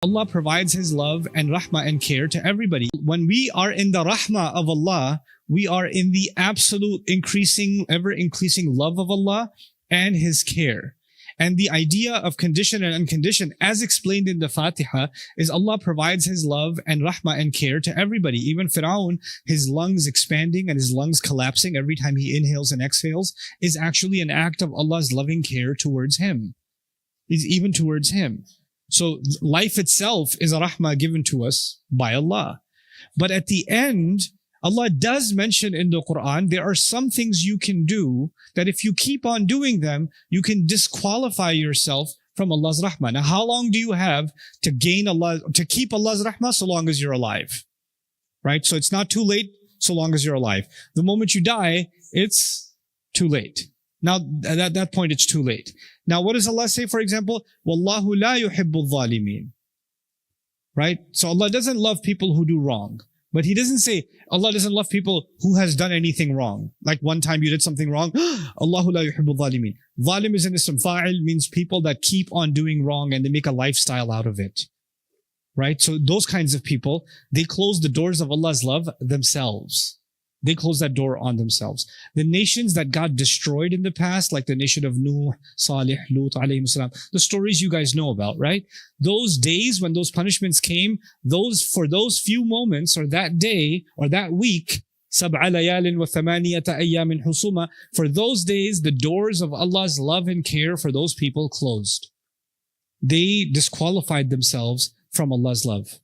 Allah provides His love and rahmah and care to everybody. When we are in the rahmah of Allah, we are in the absolute ever increasing love of Allah and His care. And the idea of condition and unconditioned, as explained in the Fatiha, is Allah provides His love and rahmah and care to everybody. Even Fir'aun, his lungs expanding and his lungs collapsing every time he inhales and exhales, is actually an act of Allah's loving care towards him. Is even towards him. So life itself is a rahmah given to us by Allah. But at the end, Allah does mention in the Quran, there are some things you can do that if you keep on doing them, you can disqualify yourself from Allah's rahmah. Now, how long do you have to keep Allah's rahmah? So long as you're alive. Right? So it's not too late so long as you're alive. The moment you die, it's too late. Now, at that point, it's too late. Now, what does Allah say, for example? Wallahu la yuhibbul zalimeen. Right? So Allah doesn't love people who do wrong. But He doesn't say, Allah doesn't love people who has done anything wrong. Like one time you did something wrong, Allahu la yuhibbul zalimeen. Zalim is an ism fa'il, means people that keep on doing wrong and they make a lifestyle out of it. Right? So those kinds of people, they close the doors of Allah's love themselves. They close that door on themselves. The nations that God destroyed in the past, like the nation of Nuh, Salih, Lut, alayhim salam, the stories you guys know about, right? Those days when those punishments came, for those few moments, or that day, or that week, سَبْعَ لَيَالٍ وَثَمَانِيَةَ أَيَّامٍ حُسُومًا, for those days, the doors of Allah's love and care for those people closed. They disqualified themselves from Allah's love.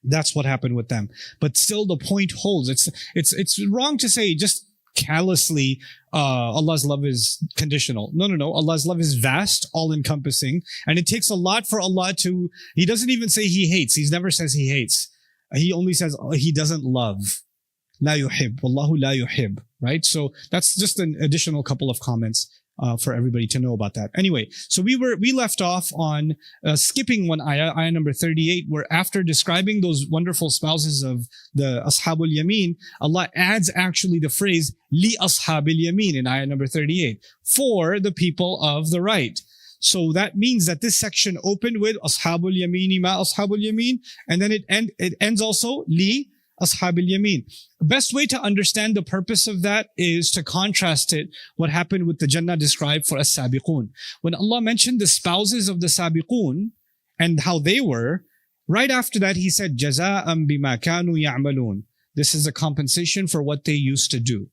That's what happened with them. But still the point holds. It's wrong to say just callously, Allah's love is conditional. No. Allah's love is vast, all-encompassing. And it takes a lot for Allah He doesn't even say He hates. He never says He hates. He only says He doesn't love. La yuhib. Wallahu la yuhib. Right? So that's just an additional couple of comments for everybody to know about that. Anyway, so we left off on skipping one ayah number 38, where after describing those wonderful spouses of the Ashabul Yameen, Allah adds actually the phrase Li Ashabil Yameen in ayah number 38, for the people of the right. So that means that this section opened with Ashabul Yameen ma Ashabul Yameen, and then it ends also Li Ashabil Yameen. The best way to understand the purpose of that is to contrast it, what happened with the Jannah described for As-Sabiqun. When Allah mentioned the spouses of the Sabiqun and how they were, right after that He said, Jaza'an bima kanu ya'malun. This is a compensation for what they used to do.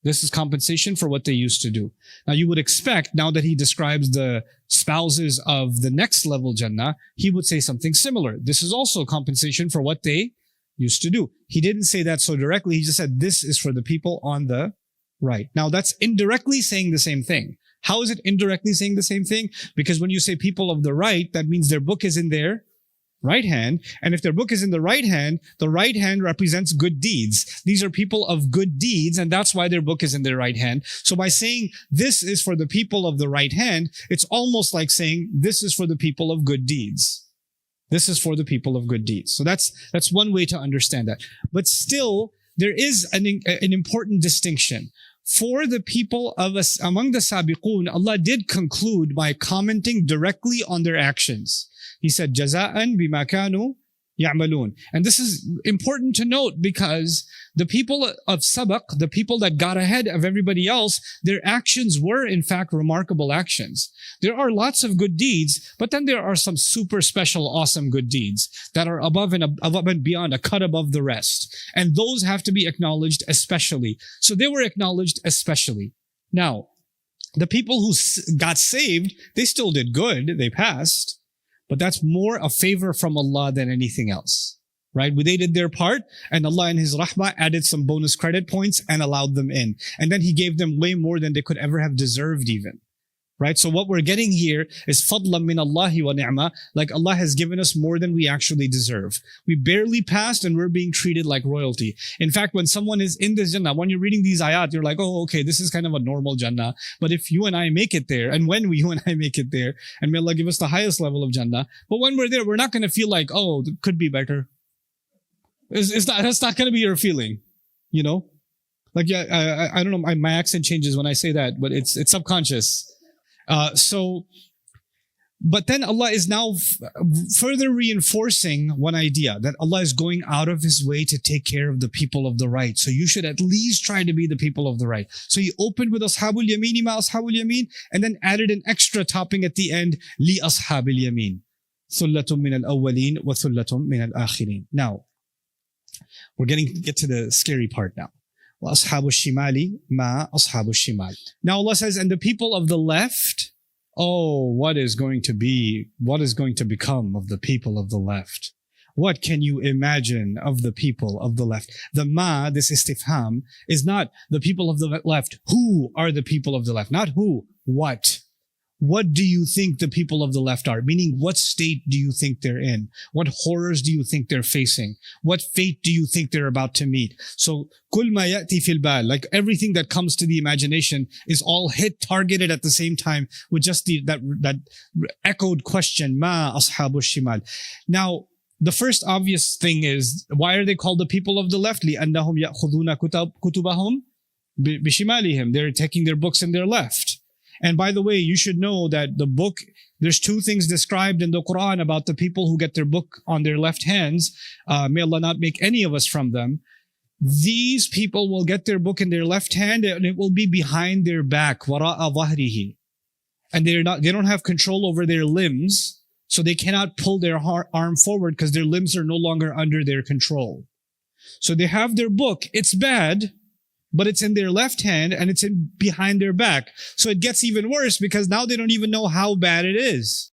This is compensation for what they used to do. Now you would expect, now that He describes the spouses of the next level Jannah, He would say something similar. This is also compensation for what they used to do. He didn't say that so directly. He just said, this is for the people on the right. Now that's indirectly saying the same thing. How is it indirectly saying the same thing? Because when you say people of the right, that means their book is in their right hand. And if their book is in the right hand represents good deeds. These are people of good deeds, and that's why their book is in their right hand. So by saying this is for the people of the right hand, it's almost like saying this is for the people of good deeds. This is for the people of good deeds. So that's one way to understand that. But still, there is an important distinction. For the people among the Sabiqun, Allah did conclude by commenting directly on their actions. He said, Jaza'an bima kanu ya'malun. And this is important to note because the people of Sabaq, the people that got ahead of everybody else, their actions were in fact remarkable actions. There are lots of good deeds, but then there are some super special, awesome good deeds that are above and beyond, a cut above the rest. And those have to be acknowledged especially. So they were acknowledged especially. Now, the people who got saved, they still did good, they passed. But that's more a favor from Allah than anything else, right? They did their part, and Allah in His rahmah added some bonus credit points and allowed them in. And then He gave them way more than they could ever have deserved even. Right? So what we're getting here is fadlan min Allahi wa ni'mah, like Allah has given us more than we actually deserve. We barely passed and we're being treated like royalty. In fact, when someone is in this Jannah, when you're reading these ayat, you're like, oh, okay, this is kind of a normal Jannah. But if you and I make it there, and when you and I make it there, and may Allah give us the highest level of Jannah, but when we're there, we're not going to feel like, oh, it could be better. That's not going to be your feeling, you know? Like, yeah, I don't know, my accent changes when I say that, but it's subconscious. So But then Allah is now further reinforcing one idea, that Allah is going out of His way to take care of the people of the right. So you should at least try to be the people of the right. So He opened with Ashabul Yameen ma Ashabul Yameen, and then added an extra topping at the end, Li Ashabil Yameen. Thullatum min al-awwaleen wa thullatum min al-akhirin. Now, we're get to the scary part now. Wa Ashabul Shimali ma Ashabul Shimal. Now Allah says, and the people of the left, oh, what is going to become of the people of the left? What can you imagine of the people of the left? The ma, this istifham, is not the people of the left. Who are the people of the left? Not who, what? What do you think the people of the left are? Meaning, what state do you think they're in? What horrors do you think they're facing? What fate do you think they're about to meet? So, kul ma ya'ti fil bal, like everything that comes to the imagination is all targeted at the same time with just that echoed question, ma ashabu shimal. Now, the first obvious thing is, why are they called the people of the left? لِأَنَّهُمْ يَأْخُذُونَ كُتُبَهُمْ بِشِمَالِهِمْ. They're taking their books in their left. And by the way, you should know that the book, there's two things described in the Quran about the people who get their book on their left hands. May Allah not make any of us from them. These people will get their book in their left hand and it will be behind their back, وَرَاءَ ظَهْرِهِ. And they don't have control over their limbs, so they cannot pull their arm forward because their limbs are no longer under their control. So they have their book, it's bad, but it's in their left hand and it's behind their back. So it gets even worse because now they don't even know how bad it is.